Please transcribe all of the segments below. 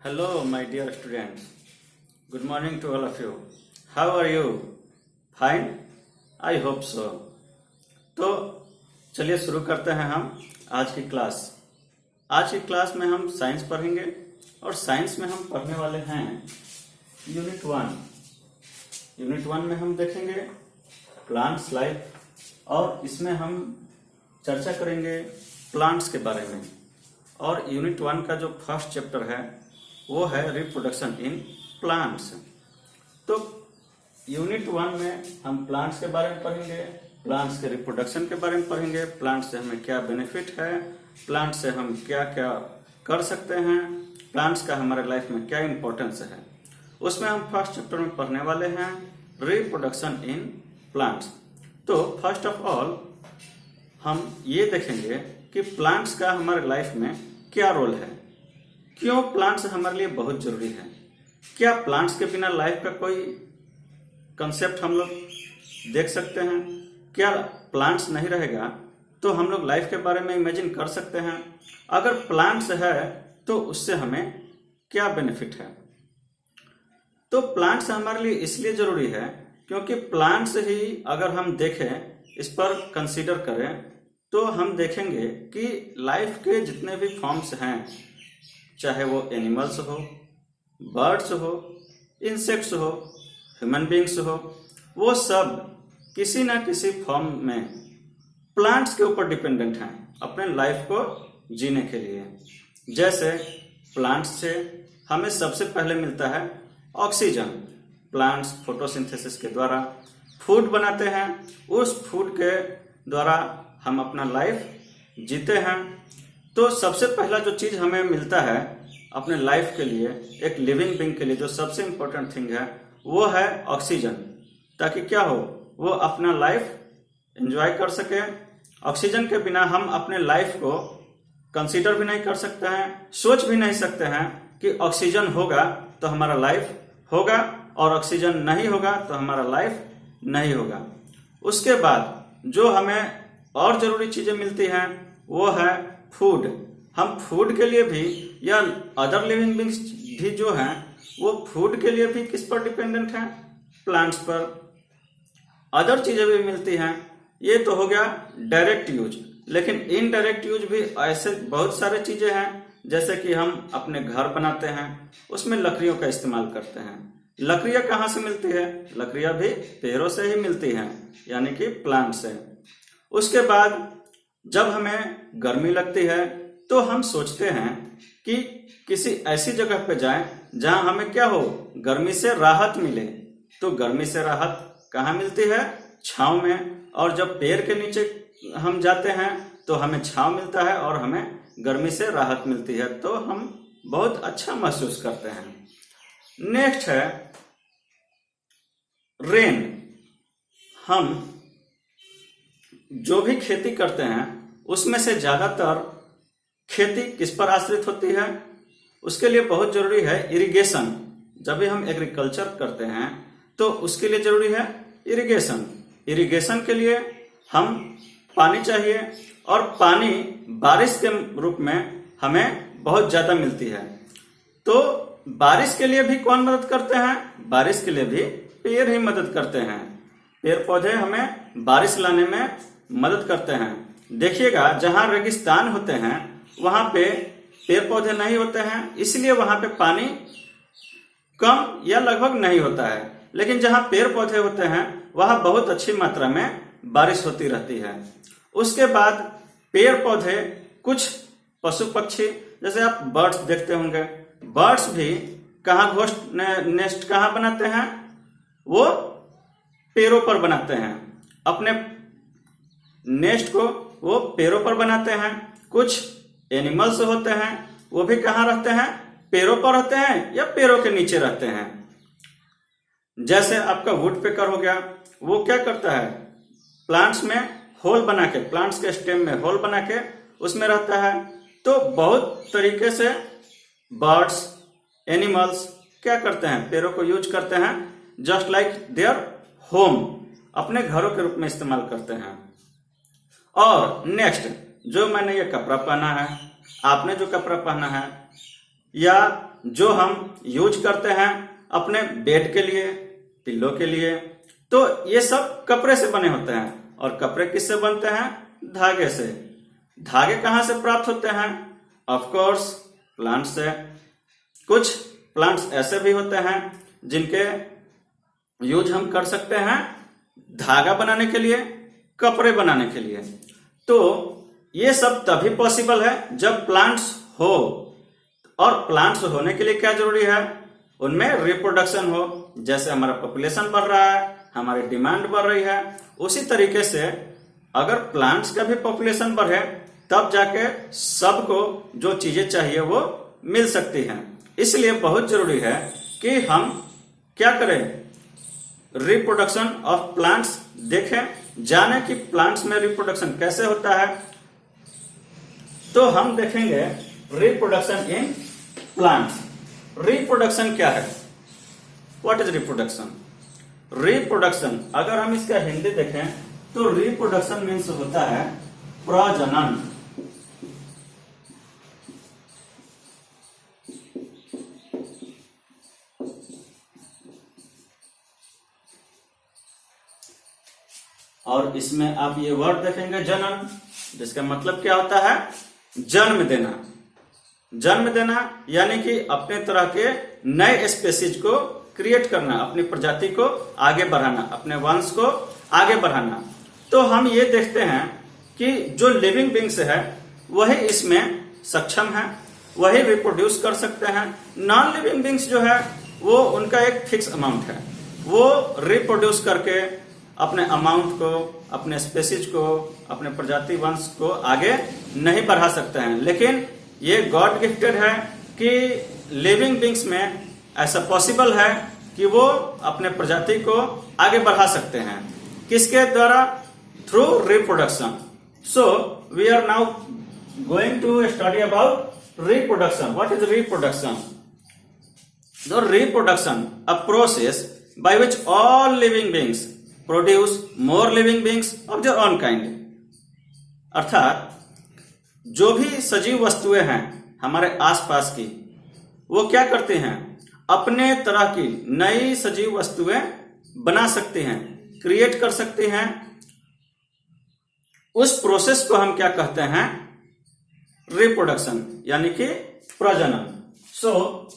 Hello, my dear students. Good morning to all of you. How are you? Fine? I hope so. तो चलिए शुरू करते हैं हम आज की क्लास। आज की क्लास में हम साइंस पढ़ेंगे और साइंस में हम पढ़ने वाले हैं यूनिट 1। यूनिट 1 में हम देखेंगे प्लांट्स लाइफ और इसमें हम चर्चा करेंगे प्लांट्स के बारे में। और यूनिट 1 का जो फर्स्ट चैप्टर है वो है रिप्रोडक्शन इन प्लांट्स। तो यूनिट 1 में हम प्लांट्स के बारे में पढ़ेंगे, प्लांट्स के रिप्रोडक्शन के बारे में पढ़ेंगे, प्लांट से हमें क्या बेनिफिट है, प्लांट से हम क्या क्या कर सकते हैं, प्लांट्स का हमारे लाइफ में क्या इंपॉर्टेंस है। उसमें हम फर्स्ट चैप्टर में पढ़ने वाले हैं रिप्रोडक्शन इन प्लांट्स। तो फर्स्ट ऑफ ऑल हम ये देखेंगे कि प्लांट्स का हमारे लाइफ में क्या रोल है, क्यों प्लांट्स हमारे लिए बहुत जरूरी है, क्या प्लांट्स के बिना लाइफ का कोई कंसेप्ट हम लोग देख सकते हैं, क्या प्लांट्स नहीं रहेगा तो हम लोग लाइफ के बारे में इमेजिन कर सकते हैं, अगर प्लांट्स है तो उससे हमें क्या बेनिफिट है। तो प्लांट्स हमारे लिए इसलिए जरूरी है क्योंकि प्लांट्स ही अगर हम देखें, इस पर कंसीडर करें तो हम देखेंगे कि लाइफ के जितने भी फॉर्म्स हैं, चाहे वो एनिमल्स हो, बर्ड्स हो, इंसेक्ट्स हो, ह्यूमन बींग्स हो, वो सब किसी ना किसी फॉर्म में प्लांट्स के ऊपर डिपेंडेंट हैं अपने लाइफ को जीने के लिए। जैसे प्लांट्स से हमें सबसे पहले मिलता है ऑक्सीजन। प्लांट्स फोटोसिंथेसिस के द्वारा फूड बनाते हैं, उस फूड के द्वारा हम अपना लाइफ जीते हैं। तो सबसे पहला जो चीज हमें मिलता है अपने लाइफ के लिए, एक लिविंग बीइंग के लिए जो सबसे इंपॉर्टेंट थिंग है वो है ऑक्सीजन, ताकि क्या हो, वो अपना लाइफ एंजॉय कर सके। ऑक्सीजन के बिना हम अपने लाइफ को कंसीडर भी नहीं कर सकते हैं, सोच भी नहीं सकते हैं कि ऑक्सीजन होगा तो हमारा लाइफ होगा और ऑक्सीजन नहीं होगा तो हमारा लाइफ नहीं होगा। उसके बाद जो हमें और जरूरी चीजें मिलती हैं वो है फूड। हम फूड के लिए भी या अदर लिविंग बींग्स भी जो हैं वो फूड के लिए भी किस पर डिपेंडेंट हैं, प्लांट्स पर। अदर चीजें भी मिलती हैं, ये तो हो गया डायरेक्ट यूज। लेकिन इनडायरेक्ट यूज भी ऐसे बहुत सारे चीजें हैं, जैसे कि हम अपने घर बनाते हैं उसमें लकड़ियों का इस्तेमाल करते हैं। लकड़ियां कहाँ से मिलती है? लकड़ियां भी पेड़ों से ही मिलती हैं, यानी कि प्लांट से। उसके बाद जब हमें गर्मी लगती है तो हम सोचते हैं कि किसी ऐसी जगह पे जाएं जहां हमें क्या हो, गर्मी से राहत मिले। तो गर्मी से राहत कहाँ मिलती है? छांव में। और जब पेड़ के नीचे हम जाते हैं तो हमें छांव मिलता है और हमें गर्मी से राहत मिलती है, तो हम बहुत अच्छा महसूस करते हैं। नेक्स्ट है रेन। हम जो भी खेती करते हैं उसमें से ज्यादातर खेती किस पर आश्रित होती है? उसके लिए बहुत जरूरी है इरिगेशन। जब भी हम एग्रीकल्चर करते हैं तो उसके लिए जरूरी है इरिगेशन। इरिगेशन के लिए हम पानी चाहिए और पानी बारिश के रूप में हमें बहुत ज्यादा मिलती है। तो बारिश के लिए भी कौन मदद करते हैं? बारिश के लिए भी पेड़ ही मदद करते हैं। पेड़ पौधे हमें बारिश लाने में मदद करते हैं। देखिएगा जहां रेगिस्तान होते हैं वहां पे पेड़ पौधे नहीं होते हैं, इसलिए वहां पे पानी कम या लगभग नहीं होता है। लेकिन जहां पेड़ पौधे होते हैं वहां बहुत अच्छी मात्रा में बारिश होती रहती है। उसके बाद पेड़ पौधे, कुछ पशु पक्षी, जैसे आप बर्ड्स देखते होंगे, बर्ड्स भी कहाँ घोंसट नेस्ट कहाँ बनाते हैं? वो पेड़ों पर बनाते हैं। अपने नेस्ट को वो पेड़ों पर बनाते हैं। कुछ एनिमल्स होते हैं वो भी कहाँ रहते हैं? पेड़ों पर रहते हैं या पेड़ों के नीचे रहते हैं। जैसे आपका वुड पेकर हो गया, वो क्या करता है? प्लांट्स में होल बना के, प्लांट्स के स्टेम में होल बना के उसमें रहता है। तो बहुत तरीके से बर्ड्स, एनिमल्स क्या करते हैं? पेड़ों को यूज करते हैं, जस्ट लाइक देयर होम, अपने घरों के रूप में इस्तेमाल करते हैं। और नेक्स्ट, जो मैंने ये कपड़ा पहना है, आपने जो कपड़ा पहना है, या जो हम यूज करते हैं अपने बेड के लिए, पिल्लो के लिए, तो ये सब कपड़े से बने होते हैं। और कपड़े किससे बनते हैं? धागे से। धागे कहां से प्राप्त होते हैं? ऑफ कोर्स प्लांट से। कुछ प्लांट्स ऐसे भी होते हैं जिनके यूज हम कर सकते हैं धागा बनाने के लिए, कपड़े बनाने के लिए। तो ये सब तभी पॉसिबल है जब प्लांट्स हो। और प्लांट्स होने के लिए क्या जरूरी है? उनमें रिप्रोडक्शन हो। जैसे हमारा पॉपुलेशन बढ़ रहा है, हमारी डिमांड बढ़ रही है, उसी तरीके से अगर प्लांट्स का भी पॉपुलेशन बढ़े तब जाके सबको जो चीजें चाहिए वो मिल सकती हैं। इसलिए बहुत जरूरी है कि हम क्या करें? रिप्रोडक्शन ऑफ प्लांट्स देखें, जाने कि प्लांट्स में रिप्रोडक्शन कैसे होता है। तो हम देखेंगे रिप्रोडक्शन इन प्लांट्स। रिप्रोडक्शन क्या है? What is reproduction? रिप्रोडक्शन अगर हम इसका हिंदी देखें तो रिप्रोडक्शन मीन्स होता है प्रजनन। और इसमें आप ये वर्ड देखेंगे जनन, जिसका मतलब क्या होता है? जन्म देना। जन्म देना यानी कि अपने तरह के नए स्पेसीज को क्रिएट करना, अपनी प्रजाति को आगे बढ़ाना, अपने वंश को आगे बढ़ाना। तो हम ये देखते हैं कि जो लिविंग बींग्स है वही इसमें सक्षम है, वही रिप्रोड्यूस कर सकते हैं। नॉन लिविंग बींग्स जो है वो उनका एक फिक्स अमाउंट है, वो रिप्रोड्यूस करके अपने अमाउंट को, अपने स्पेसीज को, अपने प्रजाति वंश को आगे नहीं बढ़ा सकते हैं। लेकिन ये गॉड गिफ्टेड है कि लिविंग बींग्स में ऐसा पॉसिबल है कि वो अपने प्रजाति को आगे बढ़ा सकते हैं। किसके द्वारा? Through reproduction. So we are now going to study about reproduction. What is reproduction? The reproduction, a process by which all living beings produce more living beings of their own kind। अर्थात जो भी सजीव वस्तुएं हैं हमारे आसपास की, वो क्या करते हैं? अपने तरह की नई सजीव वस्तुएं बना सकते हैं, क्रिएट कर सकते हैं। उस प्रोसेस को हम क्या कहते हैं? रिप्रोडक्शन, यानी कि प्रजनन। So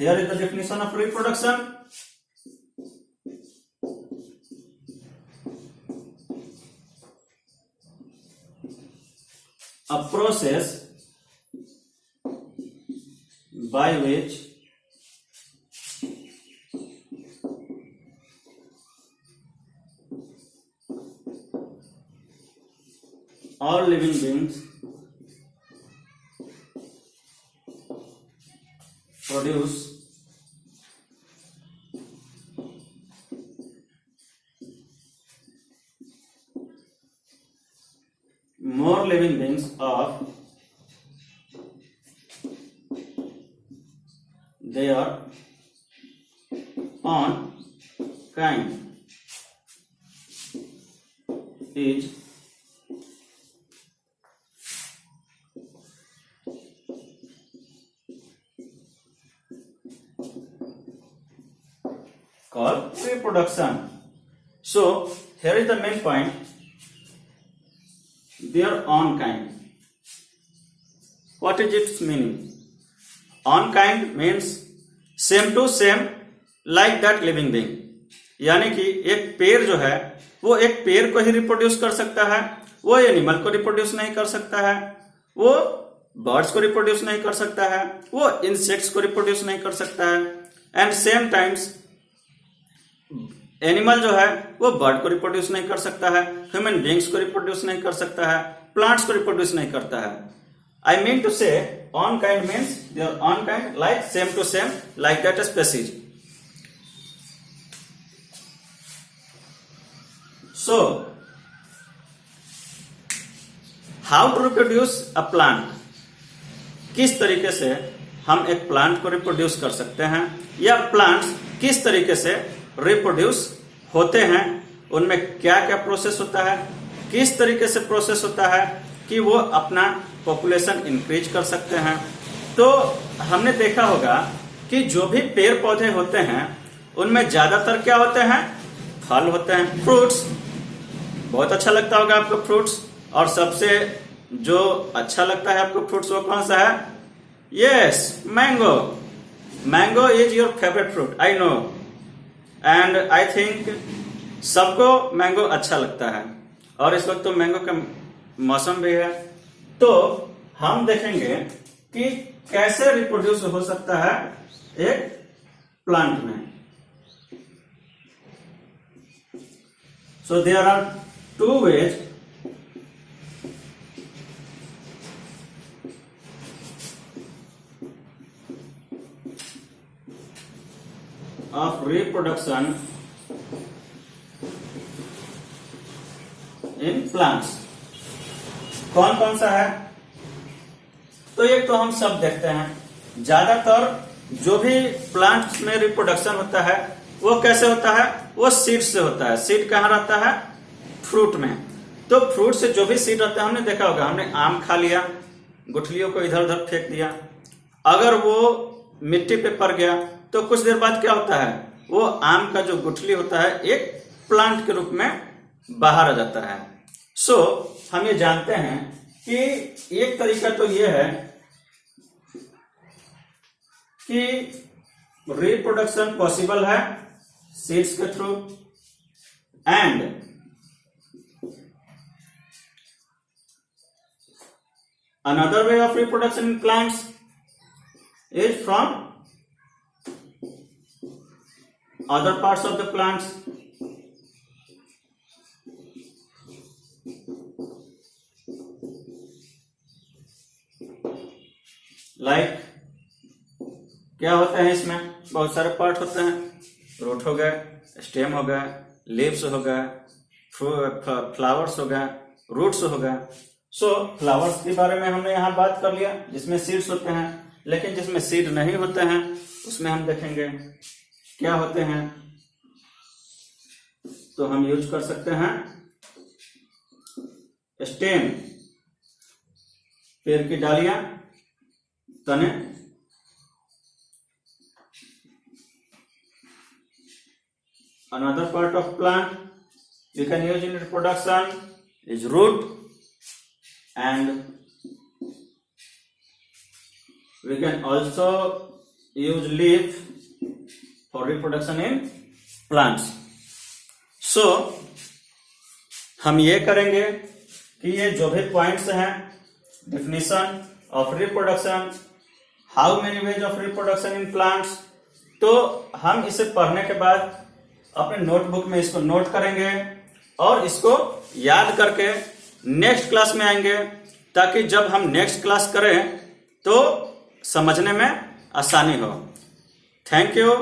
here is the definition of reproduction. A process by which all living beings produce more living beings of their own kind is called reproduction. So here is the main point, their own kind. What is its meaning? On kind means same to same like that living being। यानी कि एक पेड़ जो है वो एक पेड़ को ही रिप्रोड्यूस कर सकता है, वो एनिमल को रिप्रोड्यूस नहीं कर सकता है, वो बर्ड्स को रिप्रोड्यूस नहीं कर सकता है, वो इंसेक्ट्स को रिप्रोड्यूस नहीं कर सकता है। एंड सेम टाइम्स एनिमल जो है वो बर्ड को रिप्रोड्यूस नहीं कर सकता है, ह्यूमन बींग्स को रिप्रोड्यूस नहीं कर सकता है, प्लांट्स को रिप्रोड्यूस नहीं करता है। I mean to say own kind means their own kind like same to same like that species. So how to reproduce a plant? किस तरीके से हम एक प्लांट को रिप्रोड्यूस कर सकते हैं, या प्लांट्स किस तरीके से रिप्रोड्यूस होते हैं, उनमें क्या क्या प्रोसेस होता है, किस तरीके से प्रोसेस होता है कि वो अपना पॉपुलेशन इंक्रीज कर सकते हैं। तो हमने देखा होगा कि जो भी पेड़ पौधे होते हैं उनमें ज्यादातर क्या होते हैं, फल होते हैं, फ्रूट्स। बहुत अच्छा लगता होगा आपको फ्रूट्स, और सबसे जो अच्छा लगता है आपको फ्रूट्स वो कौन सा है? Yes, mango. Mango is your favourite fruit, I know, and I think सबको मैंगो अच्छा लगता है, और इस वक्त तो मैंगो का मौसम भी है। तो हम देखेंगे कि कैसे रिप्रोड्यूस हो सकता है एक प्लांट में। So there are two ways of reproduction in plants। कौन कौन सा है? तो एक तो हम सब देखते हैं, ज्यादातर जो भी प्लांट्स में रिप्रोडक्शन होता है वो कैसे होता है? वो सीड से होता है। सीड कहाँ रहता है? फ्रूट में। तो फ्रूट से जो भी सीड रहता है, हमने देखा होगा, हमने आम खा लिया, गुठलियों को इधर उधर फेंक दिया, अगर वो मिट्टी पे पड़ गया तो कुछ देर बाद क्या होता है? वो आम का जो गुठली होता है एक प्लांट के रूप में बाहर आ जाता है। सो हम ये जानते हैं कि एक तरीका तो ये है कि रिप्रोडक्शन पॉसिबल है सीड्स के through, and another way of reproduction in plants is from other parts of the plants। like क्या होता है इसमें? बहुत सारे पार्ट होते हैं, रूट हो गए, स्टेम हो गया, लीव्स हो गया, फ्लावर्स हो गया, रूट्स हो गया। सो फ्लावर्स के बारे में हमने यहाँ बात कर लिया जिसमें सीड्स होते हैं, लेकिन जिसमें सीड नहीं होते हैं उसमें हम देखेंगे क्या होते हैं। तो हम यूज कर सकते हैं स्टेम, पेड़ की डालियां, तने, another part of plant you can use in reproduction is root, and we can also use leaf for reproduction in plants। So हम ये करेंगे कि ये जो भी पॉइंट्स हैं, definition of reproduction, how many ways of reproduction in plants, तो हम इसे पढ़ने के बाद अपने नोटबुक में इसको नोट करेंगे और इसको याद करके नेक्स्ट क्लास में आएंगे, ताकि जब हम नेक्स्ट क्लास करें तो समझने में आसानी हो। Thank you.